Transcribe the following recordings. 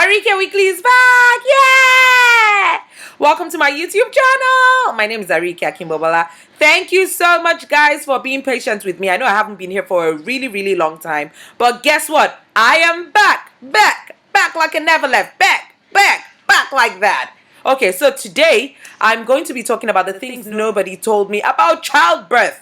Ariyike Weekly is back! Yeah! Welcome to my YouTube channel. My name is Ariyike Akimbobola. Thank you so much, guys, for being patient with me. I know I haven't been here for a really long time, but guess what? I am back like I never left. Back like that. Okay, so today I'm going to be talking about the things nobody told me about childbirth.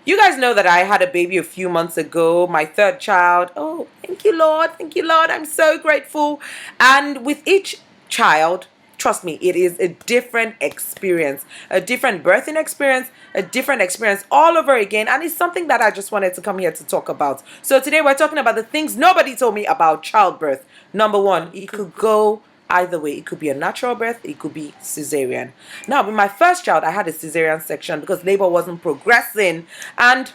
You guys know that I had a baby a few months ago, my third child. Oh, thank you, Lord. Thank you, Lord. I'm so grateful. And with each child, trust me, it is a different experience, a different birthing experience, a different experience all over again. And it's something that I just wanted to come here to talk about. So today we're talking about the things nobody told me about childbirth. Number one, it could go either way. It could be a natural birth, it could be cesarean. Now, with my first child, I had a cesarean section because labor wasn't progressing. And,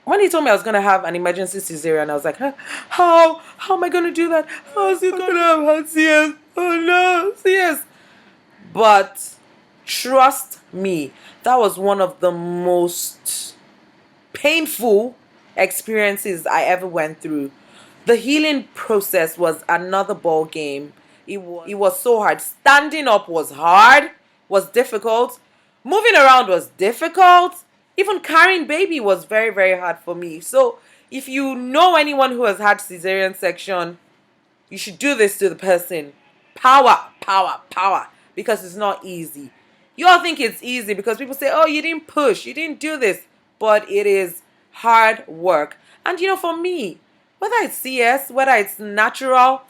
when he told me I was going to have an emergency cesarean, I was like, huh? How am I going to do that? How is he going to have CS? Oh no, CS. But trust me, that was one of the most painful experiences I ever went through. The healing process was another ball game. It was so hard. Standing up was hard, was difficult. Moving around was difficult. Even carrying baby was very hard for me. So if you know anyone who has had cesarean section, you should do this to the person. Power. Because it's not easy. You all think it's easy because people say, oh, you didn't push, you didn't do this. But it is hard work. And for me, whether it's CS, whether it's natural,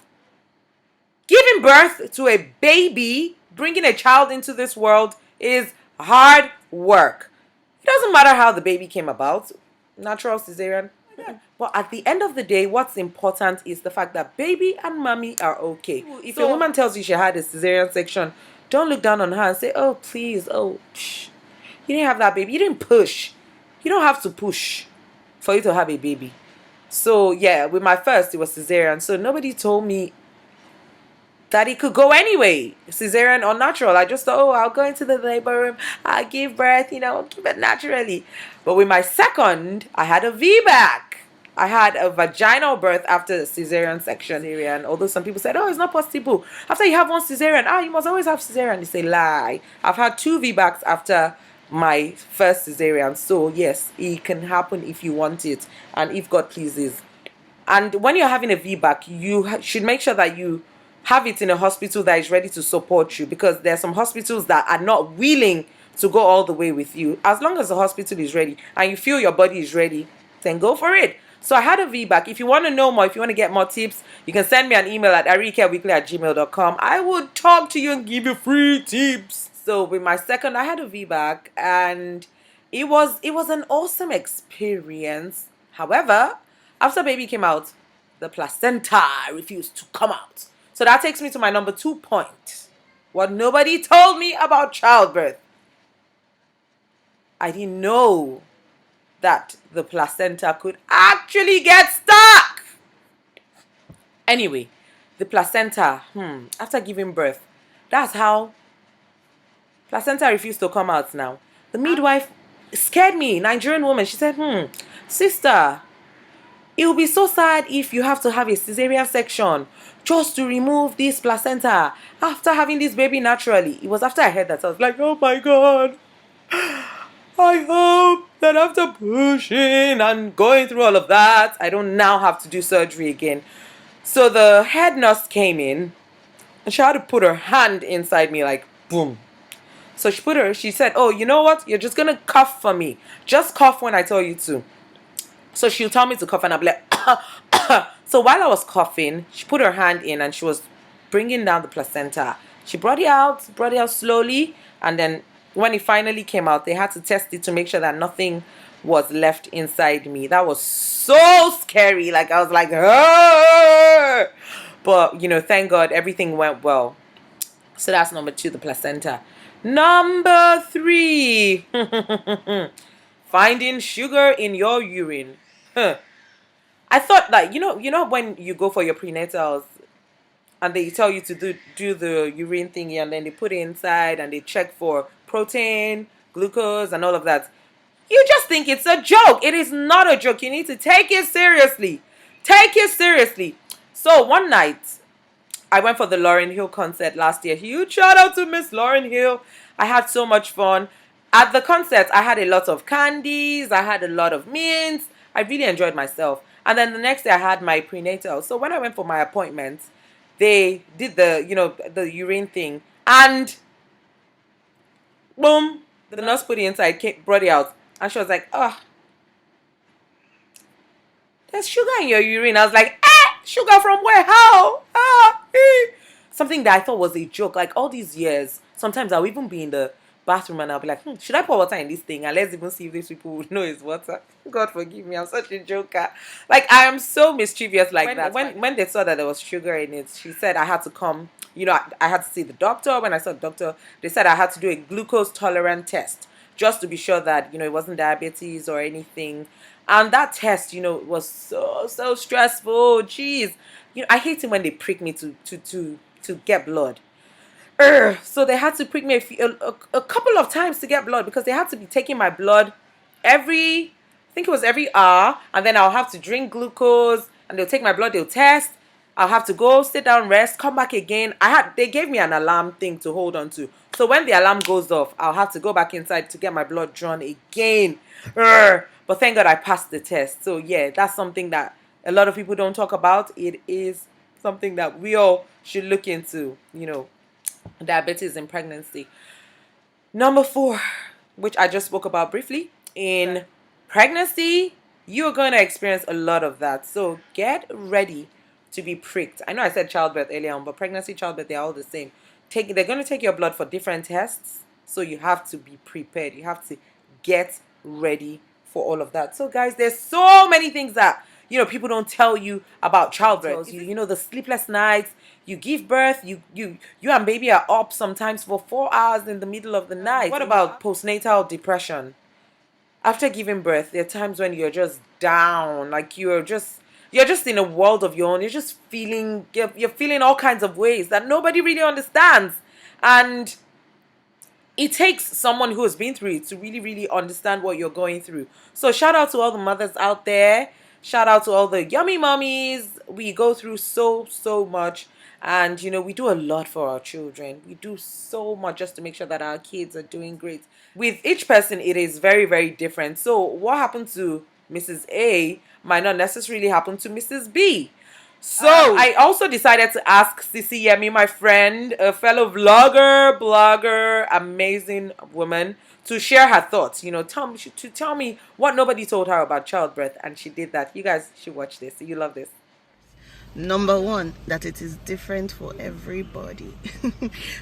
giving birth to a baby, bringing a child into this world is hard work. It doesn't matter how the baby came about, natural, cesarean. But at the end of the day, what's important is the fact that baby and mommy are okay. If a woman tells you she had a cesarean section, don't look down on her and say, oh, please, you didn't have that baby. You didn't push. You don't have to push for you to have a baby. So yeah, with my first, it was cesarean. So nobody told me that it could go anyway, cesarean or natural. I just thought, oh, I'll go into the labor room, I'll give birth, give it naturally. But with my second, I had a VBAC. I had a vaginal birth after the cesarean section. And although some people said, oh, it's not possible. After you have one cesarean, you must always have cesarean. It's a lie. I've had 2 VBACs after my first cesarean. So yes, it can happen if you want it and if God pleases. And when you're having a VBAC, you should make sure that you have it in a hospital that is ready to support you, because there are some hospitals that are not willing to go all the way with you. As long as the hospital is ready and you feel your body is ready, then go for it. So I had a VBAC. If you want to know more, if you want to get more tips, you can send me an email at ariyikeweekly@gmail.com. I would talk to you and give you free tips. So with my second, I had a VBAC, and it was an awesome experience. However, after baby came out, the placenta refused to come out. So that takes me to my number 2 point. What nobody told me about childbirth. I didn't know that the placenta could actually get stuck. Anyway, the placenta, after giving birth, that's how placenta refused to come out now. The midwife scared me, Nigerian woman. She said, sister, it will be so sad if you have to have a cesarean section just to remove this placenta after having this baby naturally. It was after I heard that I was like, oh my God. I hope that after pushing and going through all of that, I don't now have to do surgery again. So the head nurse came in and she had to put her hand inside me, like boom. So she said, oh, you know what? You're just going to cough for me. Just cough when I tell you to. So she'll tell me to cough and I'll be like, So while I was coughing, she put her hand in and she was bringing down the placenta. She brought it out slowly, and then when it finally came out, they had to test it to make sure that nothing was left inside me. That was so scary. Like, I was like, Arr! But, thank God everything went well. So that's number 2, the placenta. Number 3, finding sugar in your urine. I thought that, when you go for your prenatals and they tell you to do the urine thingy, and then they put it inside and they check for protein, glucose, and all of that. You just think it's a joke. It is not a joke. You need to take it seriously. Take it seriously. So one night, I went for the Lauryn Hill concert last year. Huge shout out to Miss Lauryn Hill. I had so much fun. At the concert, I had a lot of candies. I had a lot of mints. I really enjoyed myself. And then the next day, I had my prenatal. So when I went for my appointment, they did the urine thing. And boom, the nurse put it inside, brought it out. And she was like, oh, there's sugar in your urine. I was like, sugar from where? How? Something that I thought was a joke. Like all these years, sometimes I'll even be in the bathroom and I'll be like, should I pour water in this thing? And let's even see if these people would know it's water. God forgive me, I'm such a joker. Like I am so mischievous like that. When they saw that there was sugar in it, she said I had to come. I had to see the doctor. When I saw the doctor, they said I had to do a glucose tolerant test just to be sure that it wasn't diabetes or anything. And that test, was so stressful. Jeez, I hate it when they prick me to get blood. So they had to prick me a couple of times to get blood because they had to be taking my blood I think it was every hour, and then I'll have to drink glucose, and they'll take my blood, they'll test. I'll have to go, sit down, rest, come back again. They gave me an alarm thing to hold on to. So when the alarm goes off, I'll have to go back inside to get my blood drawn again. But thank God I passed the test. So yeah, that's something that a lot of people don't talk about. It is something that we all should look into, diabetes in pregnancy. Number 4, which I just spoke about briefly, in pregnancy, you're going to experience a lot of that. So get ready to be pricked. I know I said childbirth earlier on, but pregnancy, childbirth, they're all the same. They're going to take your blood for different tests, so you have to be prepared. You have to get ready for all of that. So guys, there's so many things that people don't tell you about childbirth. The sleepless nights. You give birth, you and baby are up sometimes for 4 hours in the middle of the night. What about postnatal depression? After giving birth, there are times when you're just down, like you're just in a world of your own. You're just feeling all kinds of ways that nobody really understands. And it takes someone who has been through it to really, really understand what you're going through. So shout out to all the mothers out there. Shout out to all the yummy mummies. We go through so much. And, we do a lot for our children. We do so much just to make sure that our kids are doing great. With each person, it is very, very different. So what happened to Mrs. A might not necessarily happen to Mrs. B. So I also decided to ask Sisi Yemmie, my friend, a fellow blogger, amazing woman, to share her thoughts. Tell me what nobody told her about childbirth, and she did that. You guys should watch this. You love this. Number 1, that it is different for everybody.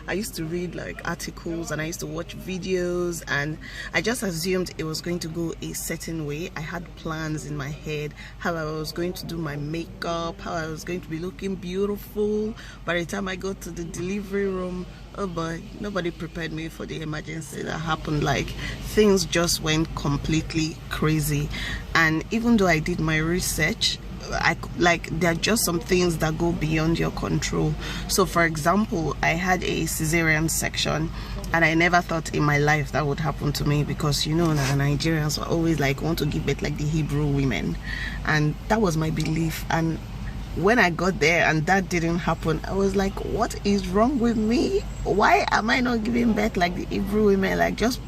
I used to read articles and I used to watch videos, and I just assumed it was going to go a certain way. I had plans in my head how I was going to do my makeup, how I was going to be looking beautiful. By the time I got to the delivery room, oh boy, nobody prepared me for the emergency that happened. Things just went completely crazy. And even though I did my research, there are just some things that go beyond your control. So for example, I had a cesarean section, and I never thought in my life that would happen to me, because the Nigerians are always want to give birth like the Hebrew women, and that was my belief. And when I got there and that didn't happen, I was like, what is wrong with me? Why am I not giving birth like the Hebrew women? Just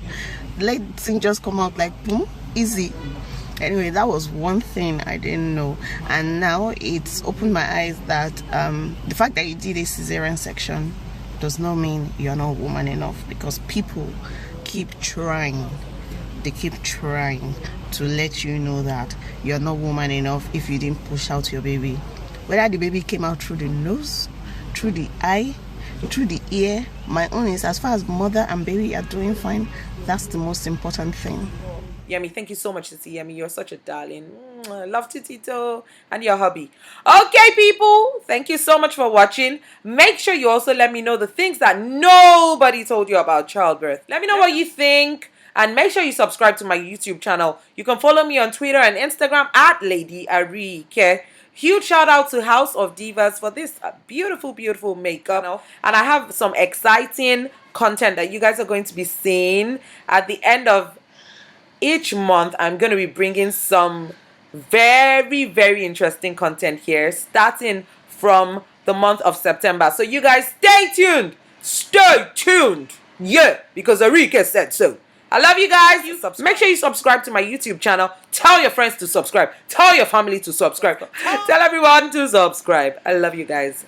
let things just come out boom, easy. Anyway, that was one thing I didn't know, and now it's opened my eyes that the fact that you did a cesarean section does not mean you're not woman enough, because people keep trying. They keep trying to let you know that you're not woman enough if you didn't push out your baby. Whether the baby came out through the nose, through the eye, through the ear, my own is, as far as mother and baby are doing fine, that's the most important thing. Yemmie, thank you so much, Sisi Yemmie. You're such a darling. Love to Tito and your hubby. Okay, people, thank you so much for watching. Make sure you also let me know the things that nobody told you about childbirth. Let me know what you think, and make sure you subscribe to my YouTube channel. You can follow me on Twitter and Instagram at Lady Ariyike. Huge shout out to House of Divas for this beautiful, beautiful makeup. And I have some exciting content that you guys are going to be seeing at the end of each month. I'm going to be bringing some very, very interesting content here, starting from the month of September. So you guys stay tuned. Stay tuned. Yeah, because Ariyike said so. I love you guys. Make sure you subscribe to my YouTube channel. Tell your friends to subscribe. Tell your family to subscribe. Tell everyone to subscribe. I love you guys.